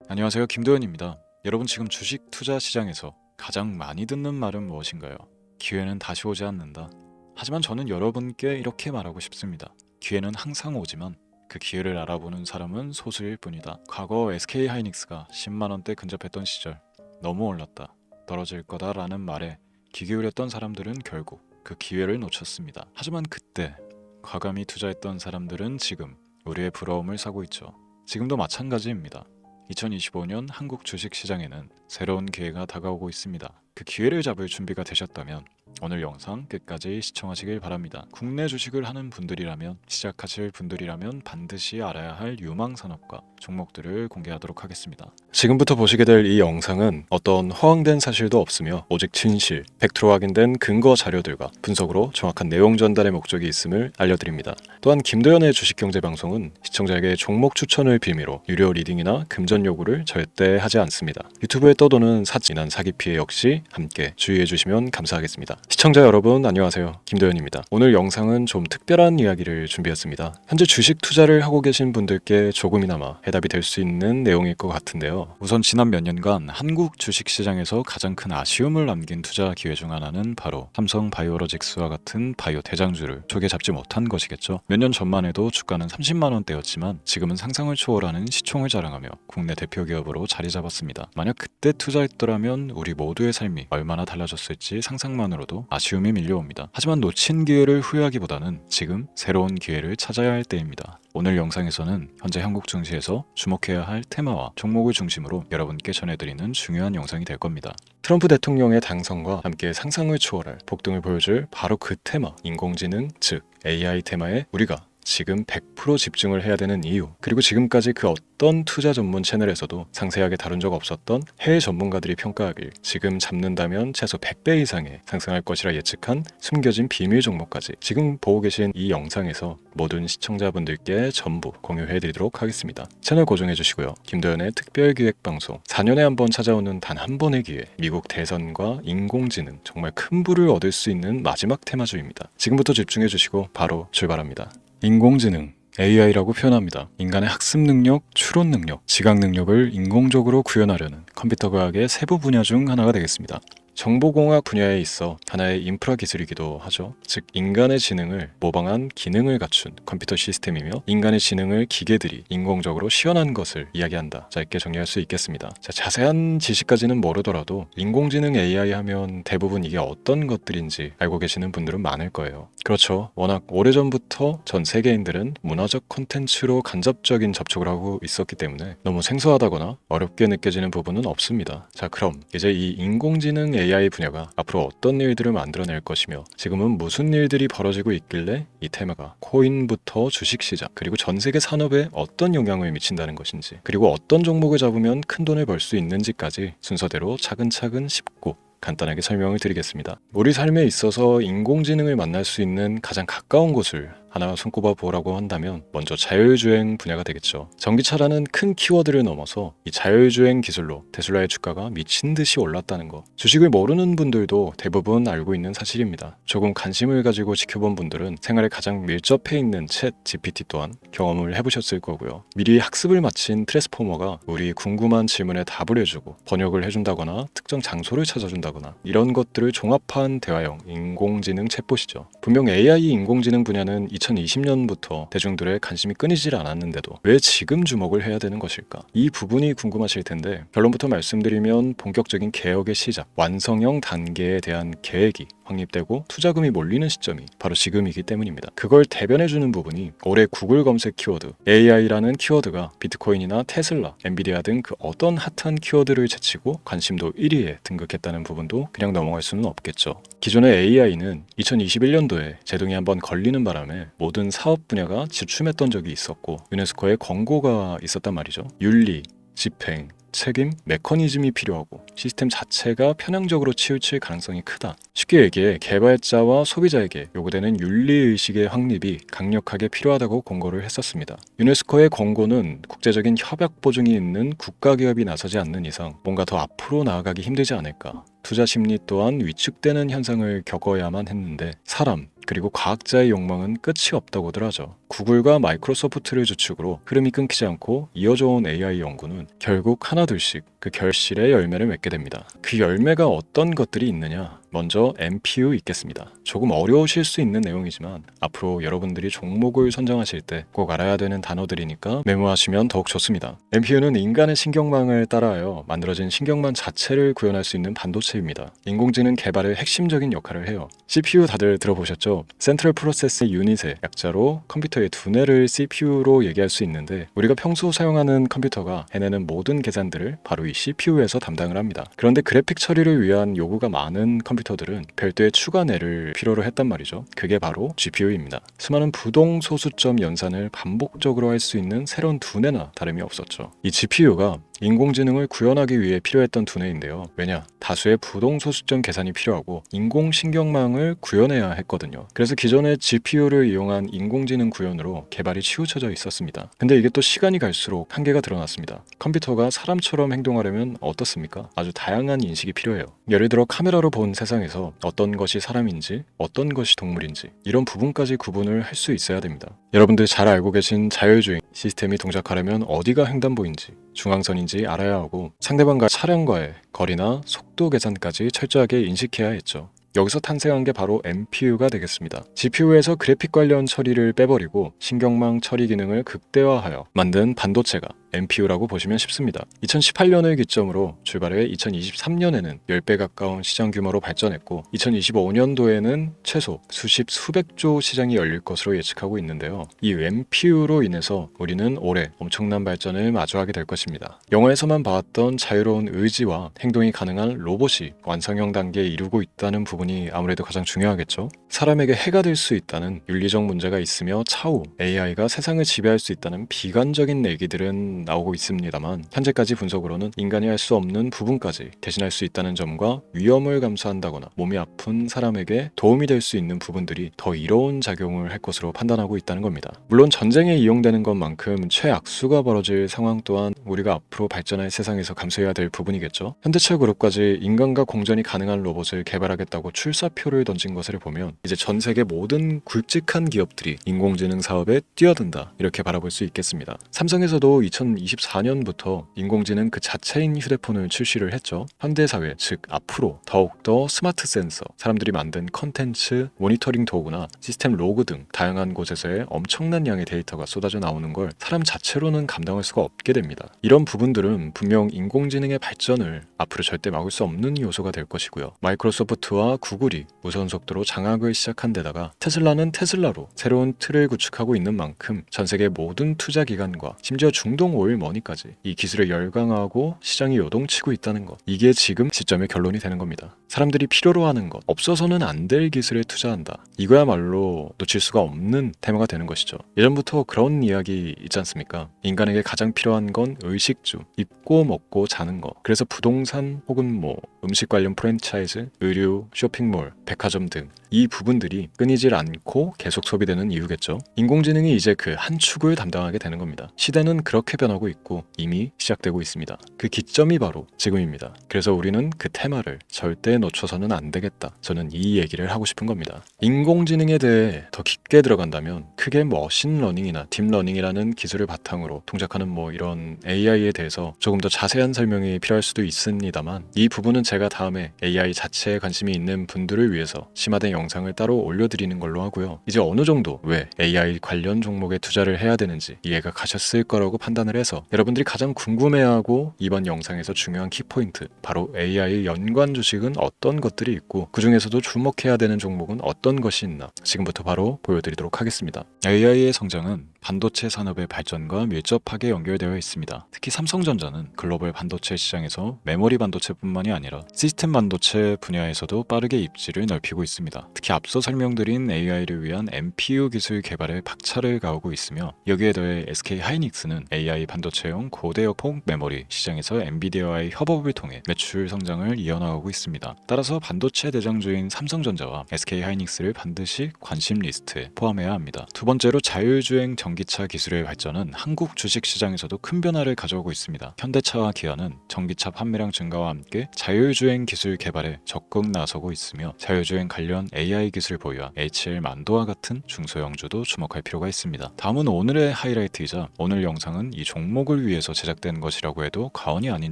안녕하세요. 김도현입니다. 여러분 지금 주식 투자 시장에서 가장 많이 듣는 말은 무엇인가요? 기회는 다시 오지 않는다. 하지만 저는 여러분께 이렇게 말하고 싶습니다. 기회는 항상 오지만 그 기회를 알아보는 사람은 소수일 뿐이다. 과거 SK하이닉스가 10만 원대 근접했던 시절 너무 올랐다, 떨어질 거다라는 말에 귀 기울였던 사람들은 결국 그 기회를 놓쳤습니다. 하지만 그때 과감히 투자했던 사람들은 지금 우리의 부러움을 사고 있죠. 지금도 마찬가지입니다. 2025년 한국 주식시장에는 새로운 기회가 다가오고 있습니다. 그 기회를 잡을 준비가 되셨다면 오늘 영상 끝까지 시청하시길 바랍니다. 국내 주식을 하는 분들이라면, 시작하실 분들이라면 반드시 알아야 할 유망 산업과 종목들을 공개하도록 하겠습니다. 지금부터 보시게 될 이 영상은 어떤 허황된 사실도 없으며 오직 진실, 팩트로 확인된 근거 자료들과 분석으로 정확한 내용 전달의 목적이 있음을 알려드립니다. 또한 김도현의 주식경제 방송은 시청자에게 종목 추천을 빌미로 유료 리딩이나 금전 요구를 절대 하지 않습니다. 유튜브에 떠도는 사진한 사기 피해 역시 함께 주의해 주시면 감사하겠습니다. 시청자 여러분 안녕하세요. 김도현입니다. 오늘 영상은 좀 특별한 이야기를 준비했습니다. 현재 주식 투자를 하고 계신 분들께 조금이나마 해답이 될 수 있는 내용일 것 같은데요. 우선 지난 몇 년간 한국 주식시장에서 가장 큰 아쉬움을 남긴 투자 기회 중 하나는 바로 삼성 바이오로직스와 같은 바이오 대장주를 조개 잡지 못한 것이겠죠. 몇 년 전만 해도 주가는 30만 원대였지만 지금은 상상을 초월하는 시총을 자랑하며 국내 대표 기업으로 자리 잡았습니다. 만약 그때 투자했더라면 우리 모두의 삶이 얼마나 달라졌을지 상상만으로도 아쉬움이 밀려옵니다. 하지만 놓친 기회를 후회하기보다는 지금 새로운 기회를 찾아야 할 때입니다. 오늘 영상에서는 현재 한국 증시에서 주목해야 할 테마와 종목을 중심으로 여러분께 전해드리는 중요한 영상이 될 겁니다. 트럼프 대통령의 당선과 함께 상상을 초월할 폭등을 보여줄 바로 그 테마, 인공지능, 즉 AI 테마에 우리가 지금 100% 집중을 해야 되는 이유, 그리고 지금까지 그 어떤 투자 전문 채널에서도 상세하게 다룬 적 없었던 해외 전문가들이 평가하길 지금 잡는다면 최소 100배 이상의 상승할 것이라 예측한 숨겨진 비밀 종목까지 지금 보고 계신 이 영상에서 모든 시청자분들께 전부 공유해드리도록 하겠습니다. 채널 고정해주시고요. 김도현의 특별기획방송 4년에 한 번 찾아오는 단 한 번의 기회, 미국 대선과 인공지능, 정말 큰 부를 얻을 수 있는 마지막 테마주입니다. 지금부터 집중해주시고 바로 출발합니다. 인공지능, AI라고 표현합니다. 인간의 학습 능력, 추론 능력, 지각 능력을 인공적으로 구현하려는 컴퓨터 과학의 세부 분야 중 하나가 되겠습니다. 정보공학 분야에 있어 하나의 인프라 기술이기도 하죠. 즉 인간의 지능을 모방한 기능을 갖춘 컴퓨터 시스템이며 인간의 지능을 기계들이 인공적으로 시연한 것을 이야기한다. 짧게 정리할 수 있겠습니다. 자, 자세한 지식까지는 모르더라도 인공지능 AI 하면 대부분 이게 어떤 것들인지 알고 계시는 분들은 많을 거예요. 그렇죠. 워낙 오래전부터 전 세계인들은 문화적 콘텐츠로 간접적인 접촉을 하고 있었기 때문에 너무 생소하다거나 어렵게 느껴지는 부분은 없습니다. 자, 그럼 이제 이 인공지능 AI 분야가 앞으로 어떤 일들을 만들어낼 것이며 지금은 무슨 일들이 벌어지고 있길래 이 테마가 코인부터 주식시장 그리고 전 세계 산업에 어떤 영향을 미친다는 것인지, 그리고 어떤 종목을 잡으면 큰 돈을 벌 수 있는지까지 순서대로 차근차근 짚고 간단하게 설명을 드리겠습니다. 우리 삶에 있어서 인공지능을 만날 수 있는 가장 가까운 곳을 하나 손꼽아 보라고 한다면 먼저 자율주행 분야가 되겠죠. 전기차라는 큰 키워드를 넘어서 이 자율주행 기술로 테슬라의 주가가 미친 듯이 올랐다는 거, 주식을 모르는 분들도 대부분 알고 있는 사실입니다. 조금 관심을 가지고 지켜본 분들은 생활에 가장 밀접해 있는 챗 GPT 또한 경험을 해보셨을 거고요. 미리 학습을 마친 트랜스포머가 우리 궁금한 질문에 답을 해주고 번역을 해준다거나 특정 장소를 찾아준다거나 이런 것들을 종합한 대화형 인공지능 챗봇이죠. 분명 AI 인공지능 분야는 2020년부터 대중들의 관심이 끊이질 않았는데도 왜 지금 주목을 해야 되는 것일까? 이 부분이 궁금하실 텐데 결론부터 말씀드리면 본격적인 개혁의 시작, 완성형 단계에 대한 계획이 확립되고 투자금이 몰리는 시점이 바로 지금이기 때문입니다. 그걸 대변해주는 부분이 올해 구글 검색 키워드 AI라는 키워드가 비트코인이나 테슬라, 엔비디아 등 그 어떤 핫한 키워드를 제치고 관심도 1위에 등극했다는 부분도 그냥 넘어갈 수는 없겠죠. 기존의 AI는 2021년도에 제동이 한번 걸리는 바람에 모든 사업 분야가 주춤했던 적이 있었고 유네스코의 권고가 있었단 말이죠. 윤리, 집행, 책임, 메커니즘이 필요하고 시스템 자체가 편향적으로 치우칠 가능성이 크다. 쉽게 얘기해 개발자와 소비자에게 요구되는 윤리의식의 확립이 강력하게 필요하다고 권고를 했었습니다. 유네스코의 권고는 국제적인 협약 보증이 있는 국가기업이 나서지 않는 이상 뭔가 더 앞으로 나아가기 힘들지 않을까. 투자 심리 또한 위축되는 현상을 겪어야만 했는데 사람 그리고 과학자의 욕망은 끝이 없다고들 하죠. 구글과 마이크로소프트를 주축으로 흐름이 끊기지 않고 이어져온 AI 연구는 결국 하나둘씩 그 결실의 열매를 맺게 됩니다. 그 열매가 어떤 것들이 있느냐? 먼저 MPU 있겠습니다. 조금 어려우실 수 있는 내용이지만 앞으로 여러분들이 종목을 선정하실 때 꼭 알아야 되는 단어들이니까 메모하시면 더욱 좋습니다. MPU는 인간의 신경망을 따라하여 만들어진 신경망 자체를 구현할 수 있는 반도체입니다. 인공지능 개발의 핵심적인 역할을 해요. CPU 다들 들어보셨죠? 센트럴 프로세스 유닛의 약자로 컴퓨터의 두뇌를 CPU로 얘기할 수 있는데 우리가 평소 사용하는 컴퓨터가 해내는 모든 계산들을 바로 이 CPU에서 담당을 합니다. 그런데 그래픽 처리를 위한 요구가 많은 컴퓨터들은 별도의 추가 뇌를 필요로 했단 말이죠. 그게 바로 GPU입니다. 수많은 부동 소수점 연산을 반복적으로 할 수 있는 새로운 두뇌나 다름이 없었죠. 이 GPU가 인공지능을 구현하기 위해 필요했던 두뇌인데요. 왜냐? 다수의 부동소수점 계산이 필요하고 인공신경망을 구현해야 했거든요. 그래서 기존의 GPU를 이용한 인공지능 구현으로 개발이 치우쳐져 있었습니다. 근데 이게 또 시간이 갈수록 한계가 드러났습니다. 컴퓨터가 사람처럼 행동하려면 어떻습니까? 아주 다양한 인식이 필요해요. 예를 들어 카메라로 본 세상에서 어떤 것이 사람인지 어떤 것이 동물인지 이런 부분까지 구분을 할 수 있어야 됩니다. 여러분들 잘 알고 계신 자율주행 시스템이 동작하려면 어디가 횡단보인지 중앙선인지 알아야 하고 상대방과 차량과의 거리나 속도 계산까지 철저하게 인식해야 했죠. 여기서 탄생한 게 바로 MPU가 되겠습니다. GPU에서 그래픽 관련 처리를 빼버리고 신경망 처리 기능을 극대화하여 만든 반도체가 MPU라고 보시면 쉽습니다. 2018년을 기점으로 출발해 2023년에는 10배 가까운 시장 규모로 발전했고 2025년도에는 최소 수백조 시장이 열릴 것으로 예측하고 있는데요. 이 MPU로 인해서 우리는 올해 엄청난 발전을 마주하게 될 것입니다. 영화에서만 봤던 자유로운 의지와 행동이 가능한 로봇이 완성형 단계에 이르고 있다는 부분이 아무래도 가장 중요하겠죠. 사람에게 해가 될 수 있다는 윤리적 문제가 있으며 차후 AI가 세상을 지배할 수 있다는 비관적인 얘기들은 나오고 있습니다만 현재까지 분석으로는 인간이 할 수 없는 부분까지 대신할 수 있다는 점과 위험을 감수한다거나 몸이 아픈 사람에게 도움이 될 수 있는 부분들이 더 이로운 작용을 할 것으로 판단하고 있다는 겁니다. 물론 전쟁에 이용되는 것만큼 최악수가 벌어질 상황 또한 우리가 앞으로 발전할 세상에서 감수해야 될 부분이겠죠. 현대차 그룹까지 인간과 공전이 가능한 로봇을 개발하겠다고 출사표를 던진 것을 보면 이제 전 세계 모든 굵직한 기업들이 인공지능 사업에 뛰어든다 이렇게 바라볼 수 있겠습니다. 삼성에서도 2024년부터 인공지능 그 자체인 휴대폰을 출시를 했죠. 현대사회, 즉 앞으로 더욱더 스마트 센서, 사람들이 만든 컨텐츠, 모니터링 도구나 시스템 로그 등 다양한 곳에서의 엄청난 양의 데이터가 쏟아져 나오는 걸 사람 자체로는 감당할 수가 없게 됩니다. 이런 부분들은 분명 인공지능의 발전을 앞으로 절대 막을 수 없는 요소가 될 것이고요. 마이크로소프트와 구글이 무선 속도로 장악을 시작한 데다가 테슬라는 테슬라로 새로운 틀을 구축하고 있는 만큼 전 세계 모든 투자 기관과 심지어 중동 오일 머니까지 이 기술에 열광하고 시장이 요동치고 있다는 것, 이게 지금 시점의 결론이 되는 겁니다. 사람들이 필요로 하는 것, 없어서는 안 될 기술에 투자한다. 이거야말로 놓칠 수가 없는 테마가 되는 것이죠. 예전부터 그런 이야기 있지 않습니까? 인간에게 가장 필요한 건 의식주, 입고 먹고 자는 것. 그래서 부동산 혹은 음식 관련 프랜차이즈, 의류, 쇼핑몰, 백화점 등 이 부분들이 끊이질 않고 계속 소비되는 이유겠죠. 인공지능이 이제 그 한 축을 담당하게 되는 겁니다. 시대는 그렇게 변하고 있고 이미 시작되고 있습니다. 그 기점이 바로 지금입니다. 그래서 우리는 그 테마를 절대 놓쳐서는 안 되겠다. 저는 이 얘기를 하고 싶은 겁니다. 인공지능에 대해 더 깊게 들어간다면 크게 머신러닝이나 딥러닝이라는 기술을 바탕으로 동작하는 이런 AI에 대해서 조금 더 자세한 설명이 필요할 수도 있습니다만 이 부분은 제가 다음에 AI 자체에 관심이 있는 분들을 위해서 심화된 영상을 따로 올려드리는 걸로 하고요. 이제 어느 정도 왜 AI 관련 종목에 투자를 해야 되는지 이해가 가셨을 거라고 판단을 해서 여러분들이 가장 궁금해하고 이번 영상에서 중요한 키포인트, 바로 AI 연관 주식은 어떤 것들이 있고 그 중에서도 주목해야 되는 종목은 어떤 것이 있나 지금부터 바로 보여드리도록 하겠습니다. AI의 성장은 반도체 산업의 발전과 밀접하게 연결되어 있습니다. 특히 삼성전자는 글로벌 반도체 시장에서 메모리 반도체뿐만이 아니라 시스템 반도체 분야에서도 빠르게 입지를 넓히고 있습니다. 특히 앞서 설명드린 AI를 위한 MPU 기술 개발에 박차를 가하고 있으며 여기에 더해 SK 하이닉스는 AI 반도체용 고대역폭 메모리 시장에서 엔비디아와의 협업을 통해 매출 성장을 이어나가고 있습니다. 따라서 반도체 대장주인 삼성전자와 SK하이닉스를 반드시 관심 리스트에 포함해야 합니다. 두 번째로 자율주행 전기차 기술의 발전은 한국 주식시장에서도 큰 변화를 가져오고 있습니다. 현대차와 기아는 전기차 판매량 증가와 함께 자율주행 기술 개발에 적극 나서고 있으며 자율주행 관련 AI 기술 보유와 HL 만도와 같은 중소형주도 주목할 필요가 있습니다. 다음은 오늘의 하이라이트이자 오늘 영상은 이 종목을 위해서 제작된 것이라고 해도 과언이 아닌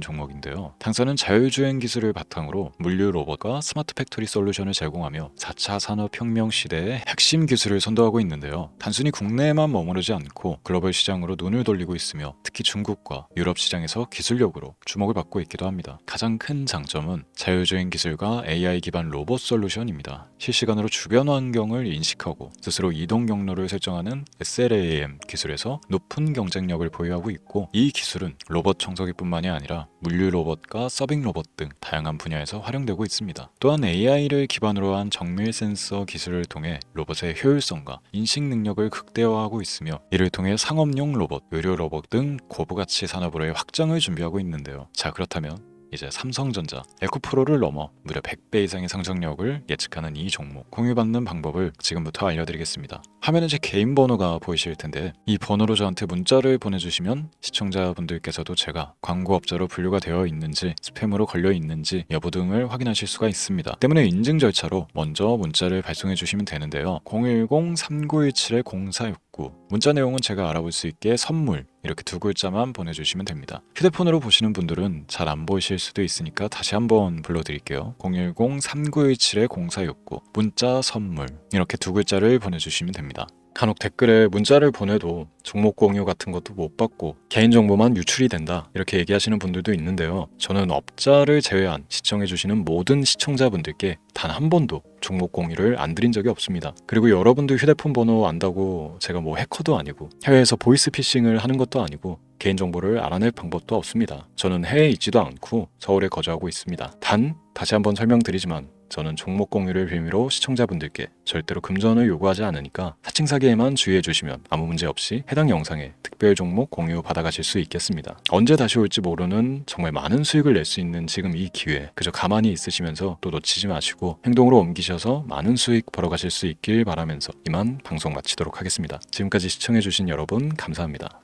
종목인데요. 당사는 자율주행 기술을 바탕으로 물류 로봇과 스마트 팩토리 솔루션을 제공하며 4차 산업혁명 시대의 핵심 기술을 선도하고 있는데요. 단순히 국내에만 머무르지 않고 글로벌 시장으로 눈을 돌리고 있으며 특히 중국과 유럽 시장에서 기술력으로 주목을 받고 있기도 합니다. 가장 큰 장점은 자율주행 기술과 AI 기반 로봇 솔루션입니다. 실시간으로 주변 환경을 인식하고 스스로 이동 경로를 설정하는 SLAM 기술에서 높은 경쟁력을 보유하고 있고, 이 기술은 로봇 청소기뿐만이 아니라 물류 로봇과 서빙 로봇 등 다양한 분야에서 활용되고 있습니다. 또한 AI를 기반으로 한 정밀 센서 기술을 통해 로봇의 효율성과 인식 능력을 극대화하고 있으며, 이를 통해 상업용 로봇, 의료 로봇 등 고부가치 산업으로의 확장을 준비하고 있는데요. 자, 그렇다면 이제 삼성전자, 에코프로를 넘어 무려 100배 이상의 상승력을 예측하는 이 종목, 공유받는 방법을 지금부터 알려드리겠습니다. 화면에 제 개인 번호가 보이실 텐데 이 번호로 저한테 문자를 보내주시면 시청자분들께서도 제가 광고업자로 분류가 되어 있는지, 스팸으로 걸려 있는지 여부 등을 확인하실 수가 있습니다. 때문에 인증 절차로 먼저 문자를 발송해 주시면 되는데요. 010-3917-0469 문자 내용은 제가 알아볼 수 있게 선물 이렇게 두 글자만 보내주시면 됩니다. 휴대폰으로 보시는 분들은 잘 안 보이실 수도 있으니까 다시 한번 불러드릴게요. 010-3917-0469 문자 선물 이렇게 두 글자를 보내주시면 됩니다. 간혹 댓글에 문자를 보내도 종목 공유 같은 것도 못 받고 개인정보만 유출이 된다 이렇게 얘기하시는 분들도 있는데요. 저는 업자를 제외한 시청해주시는 모든 시청자분들께 단 한 번도 종목 공유를 안 드린 적이 없습니다. 그리고 여러분들 휴대폰 번호 안다고 제가 뭐 해커도 아니고 해외에서 보이스피싱을 하는 것도 아니고 개인정보를 알아낼 방법도 없습니다. 저는 해외에 있지도 않고 서울에 거주하고 있습니다. 다시 한번 설명드리지만 저는 종목 공유를 빌미로 시청자분들께 절대로 금전을 요구하지 않으니까 사칭 사기에만 주의해 주시면 아무 문제 없이 해당 영상에 특별 종목 공유 받아가실 수 있겠습니다. 언제 다시 올지 모르는 정말 많은 수익을 낼 수 있는 지금 이 기회, 그저 가만히 있으시면서 또 놓치지 마시고 행동으로 옮기셔서 많은 수익 벌어가실 수 있길 바라면서 이만 방송 마치도록 하겠습니다. 지금까지 시청해 주신 여러분 감사합니다.